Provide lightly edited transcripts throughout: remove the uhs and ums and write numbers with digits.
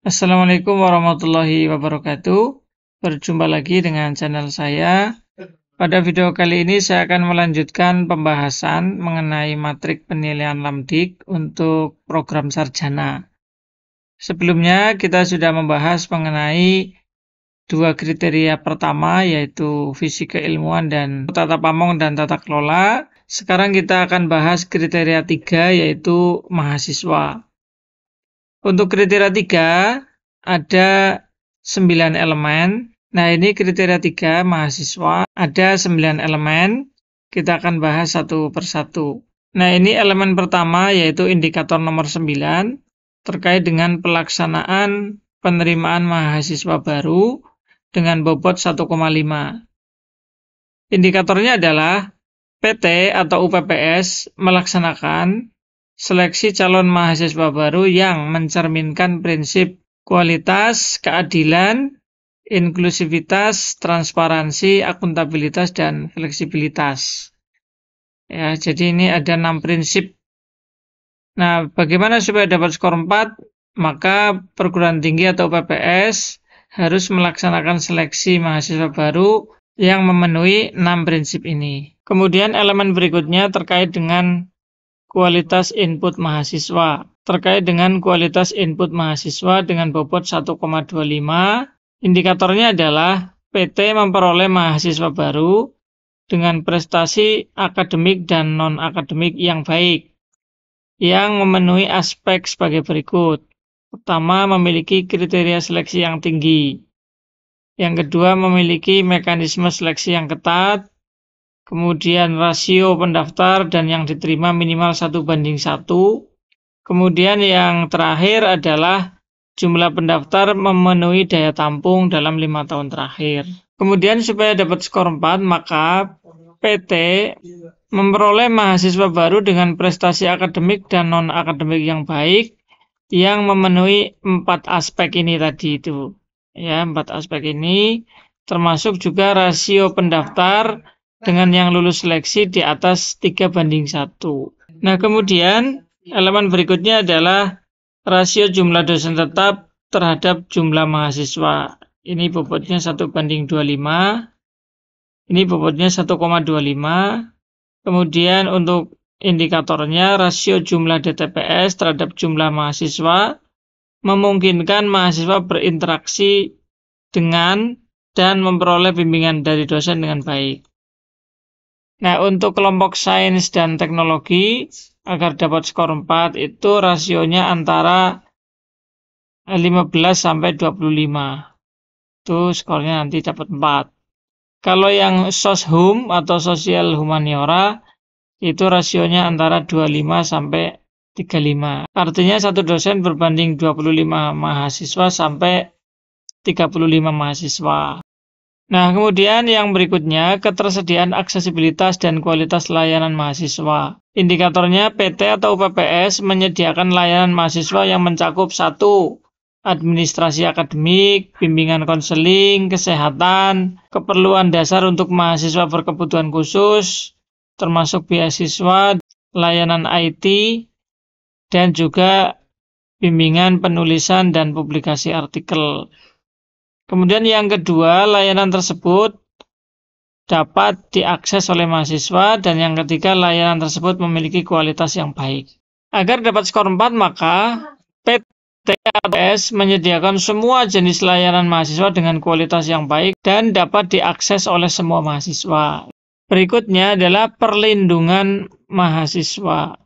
Assalamualaikum warahmatullahi wabarakatuh. Berjumpa lagi dengan channel saya. Pada video kali ini saya akan melanjutkan pembahasan mengenai matrik penilaian LAMDIK untuk program sarjana. Sebelumnya kita sudah membahas mengenai dua kriteria pertama, yaitu visi keilmuan dan tata pamong dan tata kelola. Sekarang kita akan bahas kriteria 3, yaitu mahasiswa. Untuk kriteria 3 ada 9 elemen. Nah, ini kriteria 3 mahasiswa, ada 9 elemen. Kita akan bahas satu persatu. Nah, ini elemen pertama yaitu indikator nomor 9 terkait dengan pelaksanaan penerimaan mahasiswa baru dengan bobot 1,5. Indikatornya adalah PT atau UPPS melaksanakan seleksi calon mahasiswa baru yang mencerminkan prinsip kualitas, keadilan, inklusivitas, transparansi, akuntabilitas, dan fleksibilitas. Ya, jadi ini ada 6 prinsip. Nah, bagaimana supaya dapat skor 4? Maka perguruan tinggi atau PPS harus melaksanakan seleksi mahasiswa baru yang memenuhi 6 prinsip ini. Kemudian elemen berikutnya terkait dengan kualitas input mahasiswa. Terkait dengan kualitas input mahasiswa dengan bobot 1,25, indikatornya adalah PT memperoleh mahasiswa baru dengan prestasi akademik dan non-akademik yang baik, yang memenuhi aspek sebagai berikut. Pertama, memiliki kriteria seleksi yang tinggi. Yang kedua, memiliki mekanisme seleksi yang ketat. Kemudian rasio pendaftar dan yang diterima minimal 1:1. Kemudian yang terakhir adalah jumlah pendaftar memenuhi daya tampung dalam 5 tahun terakhir. Kemudian supaya dapat skor 4, maka PT memperoleh mahasiswa baru dengan prestasi akademik dan non-akademik yang baik yang memenuhi 4 aspek ini tadi itu. Ya, 4 aspek ini termasuk juga rasio pendaftar dengan yang lulus seleksi di atas 3:1. Nah, kemudian elemen berikutnya adalah rasio jumlah dosen tetap terhadap jumlah mahasiswa. Ini bobotnya 1:25. Ini bobotnya 1,25. Kemudian untuk indikatornya rasio jumlah DTPS terhadap jumlah mahasiswa memungkinkan mahasiswa berinteraksi dengan dan memperoleh bimbingan dari dosen dengan baik. Nah, untuk kelompok sains dan teknologi, agar dapat skor 4, itu rasionya antara 15 sampai 25. Itu skornya nanti dapat 4. Kalau yang soshum atau sosial humaniora, itu rasionya antara 25 sampai 35. Artinya satu dosen berbanding 25 mahasiswa sampai 35 mahasiswa. Nah, kemudian yang berikutnya, ketersediaan aksesibilitas dan kualitas layanan mahasiswa. Indikatornya PT atau UPPS menyediakan layanan mahasiswa yang mencakup 1. Administrasi akademik, bimbingan konseling, kesehatan, keperluan dasar untuk mahasiswa berkebutuhan khusus, termasuk beasiswa, layanan IT, dan juga bimbingan penulisan dan publikasi artikel. Kemudian yang kedua, layanan tersebut dapat diakses oleh mahasiswa, dan yang ketiga, layanan tersebut memiliki kualitas yang baik. Agar dapat skor 4, maka PT ATS menyediakan semua jenis layanan mahasiswa dengan kualitas yang baik dan dapat diakses oleh semua mahasiswa. Berikutnya adalah perlindungan mahasiswa.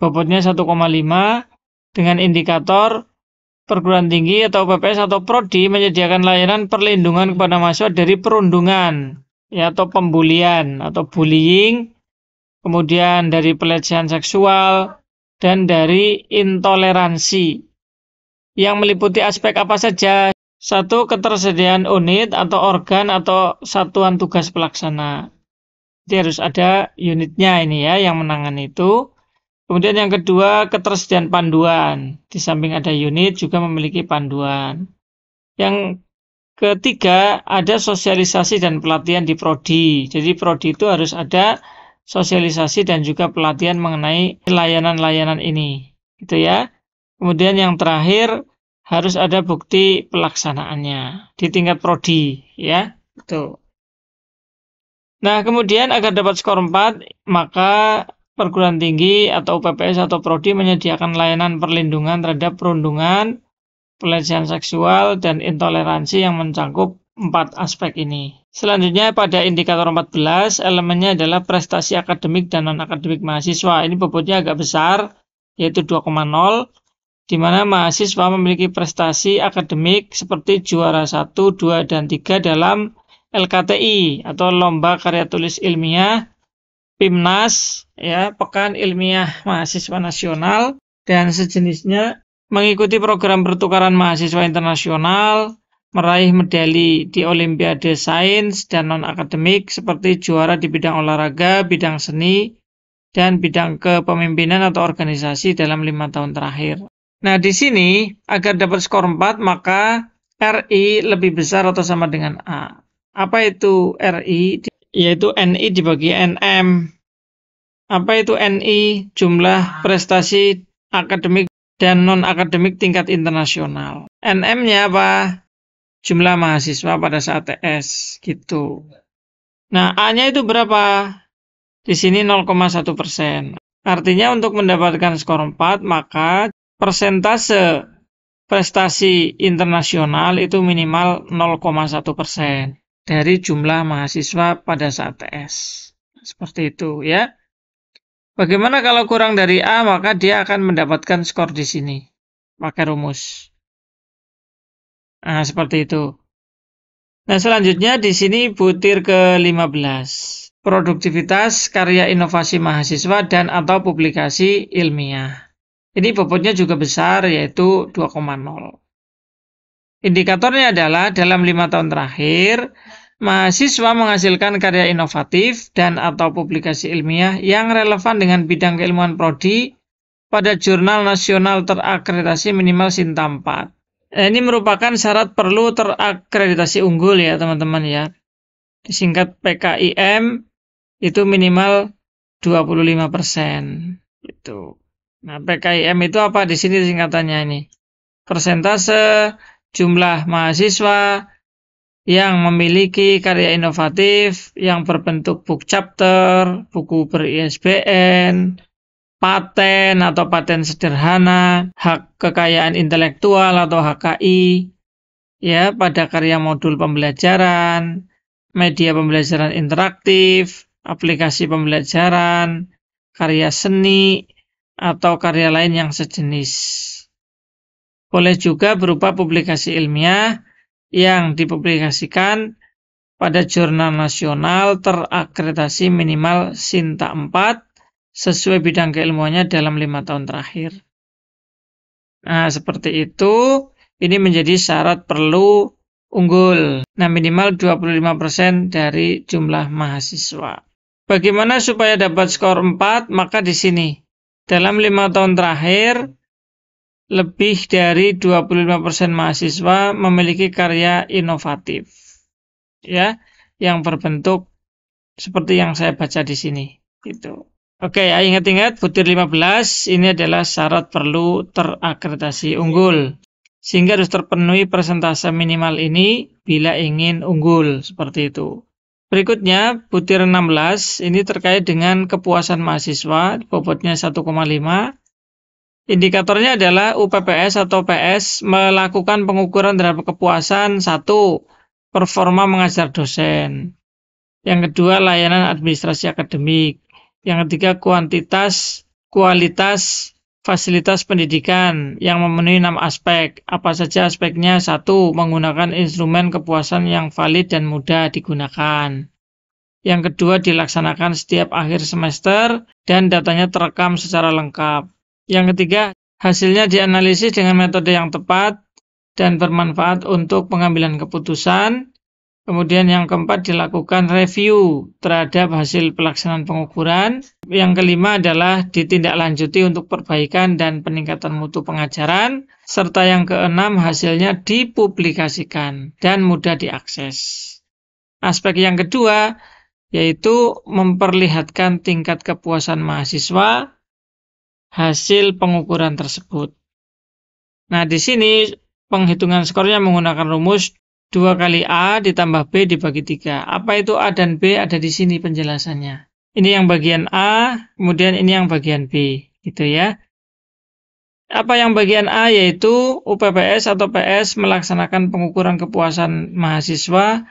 Bobotnya 1,5 dengan indikator perguruan tinggi atau PPS atau prodi menyediakan layanan perlindungan kepada mahasiswa dari perundungan, ya, atau pembulian atau bullying, kemudian dari pelecehan seksual, dan dari intoleransi, yang meliputi aspek apa saja? 1. Ketersediaan unit atau organ atau satuan tugas pelaksana. Jadi harus ada unitnya ini ya yang menangani itu. Kemudian yang kedua, ketersediaan panduan. Di samping ada unit juga memiliki panduan. Yang ketiga, ada sosialisasi dan pelatihan di prodi. Jadi prodi itu harus ada sosialisasi dan juga pelatihan mengenai layanan-layanan ini. Gitu ya. Kemudian yang terakhir, harus ada bukti pelaksanaannya di tingkat prodi, ya. Itu. Nah, kemudian agar dapat skor 4, maka perguruan tinggi atau UPPS atau prodi menyediakan layanan perlindungan terhadap perundungan, pelecehan seksual, dan intoleransi yang mencakup 4 aspek ini. Selanjutnya pada indikator 14, elemennya adalah prestasi akademik dan non-akademik mahasiswa. Ini bobotnya agak besar, yaitu 2,0, di mana mahasiswa memiliki prestasi akademik seperti juara 1, 2, dan 3 dalam LKTI atau Lomba Karya Tulis Ilmiah, PIMNAS, ya, Pekan Ilmiah Mahasiswa Nasional, dan sejenisnya, mengikuti program pertukaran mahasiswa internasional, meraih medali di Olimpiade Sains dan non-akademik seperti juara di bidang olahraga, bidang seni, dan bidang kepemimpinan atau organisasi dalam 5 tahun terakhir. Nah, di sini, agar dapat skor 4, maka RI lebih besar atau sama dengan A. Apa itu RI? Yaitu NI dibagi NM. Apa itu NI? Jumlah prestasi akademik dan non-akademik tingkat internasional. NM-nya apa? Jumlah mahasiswa pada saat TS, gitu. Nah, A-nya itu berapa? Di sini 0,1%. Artinya untuk mendapatkan skor 4, maka persentase prestasi internasional itu minimal 0,1% dari jumlah mahasiswa pada saat TS. Seperti itu, ya. Bagaimana kalau kurang dari A, maka dia akan mendapatkan skor di sini. Pakai rumus. Nah, seperti itu. Nah, selanjutnya di sini butir ke-15. Produktivitas karya inovasi mahasiswa dan atau publikasi ilmiah. Ini bobotnya juga besar, yaitu 2,0. Indikatornya adalah dalam 5 tahun terakhir, mahasiswa menghasilkan karya inovatif dan atau publikasi ilmiah yang relevan dengan bidang keilmuan prodi pada jurnal nasional terakreditasi minimal Sinta 4. Ini merupakan syarat perlu terakreditasi unggul, ya teman-teman, ya. Disingkat PKIM, itu minimal 25%. Gitu. Nah, PKIM itu apa di sini singkatannya ini? Persentase jumlah mahasiswa yang memiliki karya inovatif yang berbentuk book chapter, buku ber-ISBN, paten atau paten sederhana, hak kekayaan intelektual atau HKI, ya, pada karya modul pembelajaran, media pembelajaran interaktif, aplikasi pembelajaran, karya seni, atau karya lain yang sejenis. Boleh juga berupa publikasi ilmiah yang dipublikasikan pada jurnal nasional terakreditasi minimal Sinta 4 sesuai bidang keilmuannya dalam 5 tahun terakhir. Nah, seperti itu. Ini menjadi syarat perlu unggul. Nah, minimal 25% dari jumlah mahasiswa. Bagaimana supaya dapat skor 4? Maka di sini. Dalam 5 tahun terakhir, lebih dari 25% mahasiswa memiliki karya inovatif, ya, yang berbentuk seperti yang saya baca di sini. Gitu. Oke, ya, ingat-ingat butir 15 ini adalah syarat perlu terakreditasi unggul. Sehingga harus terpenuhi persentase minimal ini bila ingin unggul, seperti itu. Berikutnya, butir 16 ini terkait dengan kepuasan mahasiswa, bobotnya 1,5. Indikatornya adalah UPPS atau PS melakukan pengukuran terhadap kepuasan. 1. Performa mengajar dosen. Yang kedua, layanan administrasi akademik. Yang ketiga, kualitas fasilitas pendidikan yang memenuhi 6 aspek. Apa saja aspeknya? 1. Menggunakan instrumen kepuasan yang valid dan mudah digunakan. Yang kedua, dilaksanakan setiap akhir semester dan datanya terekam secara lengkap. Yang ketiga, hasilnya dianalisis dengan metode yang tepat dan bermanfaat untuk pengambilan keputusan. Kemudian yang keempat, dilakukan review terhadap hasil pelaksanaan pengukuran. Yang kelima adalah ditindaklanjuti untuk perbaikan dan peningkatan mutu pengajaran. Serta yang keenam, hasilnya dipublikasikan dan mudah diakses. Aspek yang kedua, yaitu memperlihatkan tingkat kepuasan mahasiswa hasil pengukuran tersebut. Nah, di sini penghitungan skornya menggunakan rumus 2 kali A ditambah B dibagi 3. Apa itu A dan B? Ada di sini penjelasannya. Ini yang bagian A, kemudian ini yang bagian B. Gitu ya. Apa yang bagian A? Yaitu UPPS atau PS melaksanakan pengukuran kepuasan mahasiswa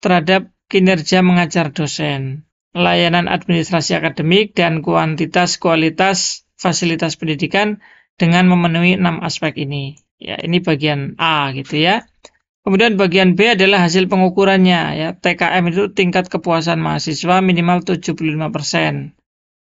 terhadap kinerja mengajar dosen, layanan administrasi akademik, dan kuantitas kualitas fasilitas pendidikan dengan memenuhi 6 aspek ini. Ya, ini bagian A gitu ya. Kemudian bagian B adalah hasil pengukurannya ya. TKM itu tingkat kepuasan mahasiswa minimal 75%.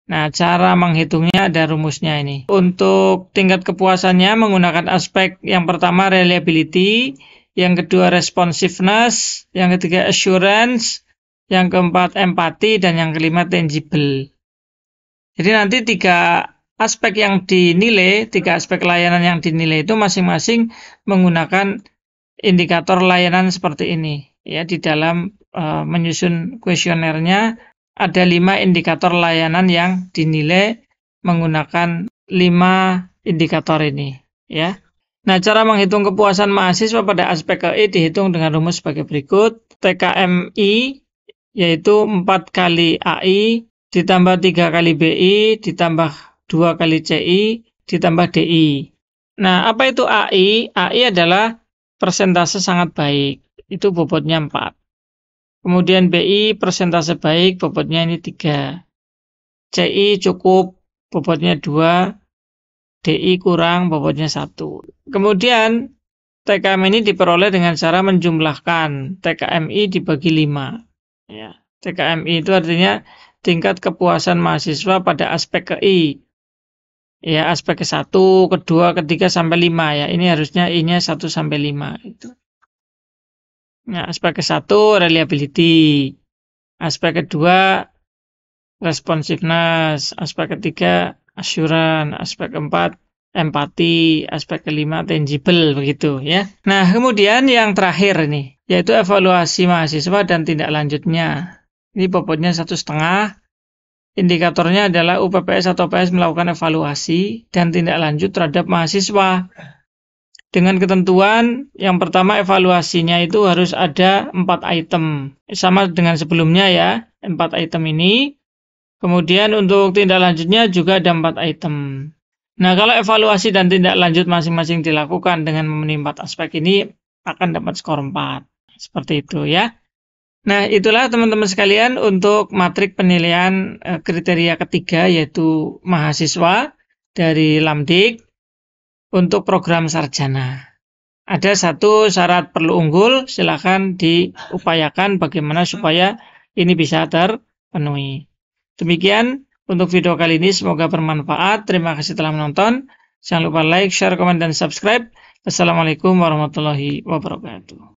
Nah, cara menghitungnya ada rumusnya ini. Untuk tingkat kepuasannya menggunakan aspek yang pertama reliability, yang kedua responsiveness, yang ketiga assurance, yang keempat empati, dan yang kelima tangible. Jadi nanti 3 aspek yang dinilai, 3 aspek layanan yang dinilai itu masing-masing menggunakan indikator layanan seperti ini. Ya, di dalam menyusun kuesionernya ada 5 indikator layanan yang dinilai menggunakan 5 indikator ini. Ya. Nah, cara menghitung kepuasan mahasiswa pada aspek KI dihitung dengan rumus sebagai berikut. TKMI yaitu 4 kali AI ditambah 3 kali BI ditambah 2 kali CI ditambah DI. Nah, apa itu AI? AI adalah persentase sangat baik. Itu bobotnya 4. Kemudian BI persentase baik, bobotnya ini 3. CI cukup, bobotnya 2. DI kurang, bobotnya 1. Kemudian TKM ini diperoleh dengan cara menjumlahkan TKMI dibagi 5. Ya. TKMI itu artinya tingkat kepuasan mahasiswa pada aspek KI. Ya, aspek ke-1, kedua, ketiga, sampai 5 ya. Ini harusnya I-nya 1 sampai 5 itu. Nah, aspek ke-1 reliability. Aspek kedua responsiveness, aspek ketiga assurance, aspek keempat empati, aspek kelima tangible begitu ya. Nah, kemudian yang terakhir ini yaitu evaluasi mahasiswa dan tindak lanjutnya. Ini bobotnya 1,5. Indikatornya adalah UPPS atau PS melakukan evaluasi dan tindak lanjut terhadap mahasiswa. Dengan ketentuan, yang pertama evaluasinya itu harus ada 4 item. Sama dengan sebelumnya ya, 4 item ini. Kemudian untuk tindak lanjutnya juga ada 4 item. Nah, kalau evaluasi dan tindak lanjut masing-masing dilakukan dengan memenuhi 4 aspek ini, akan dapat skor 4. Seperti itu ya. Nah, itulah teman-teman sekalian untuk matrik penilaian kriteria ketiga yaitu mahasiswa dari Lamdik untuk program sarjana. Ada 1 syarat perlu unggul, silakan diupayakan bagaimana supaya ini bisa terpenuhi. Demikian untuk video kali ini, semoga bermanfaat. Terima kasih telah menonton. Jangan lupa like, share, komen, dan subscribe. Wassalamualaikum warahmatullahi wabarakatuh.